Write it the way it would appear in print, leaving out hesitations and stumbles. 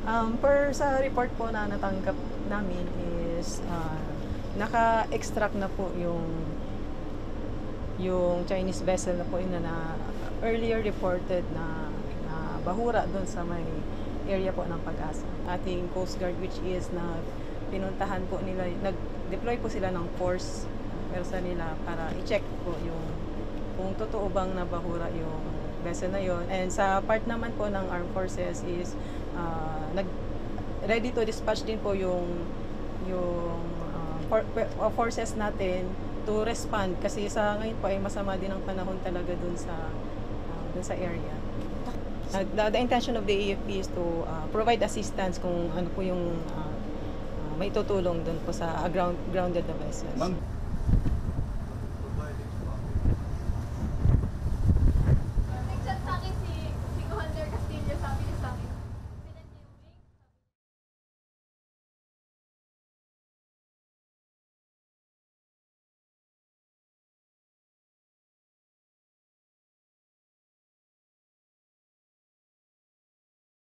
Per sa report po na natanggap namin is naka-extract na po yung Chinese vessel na po na earlier reported na bahura doon sa may area po ng Pag-asa. Ating Coast Guard, which is na pinuntahan po nila, nag-deploy po sila ng force persa nila para i-check po kung totoo bang nabahura yung vessel na yon. And sa part naman po ng Armed Forces is ready to dispatch din po yung forces natin to respond kasi sa ngayon po ay masama din ang panahon talaga dun sa area. The intention of the AFP is to provide assistance kung ano po yung may tutulong dun po sa grounded na vessels.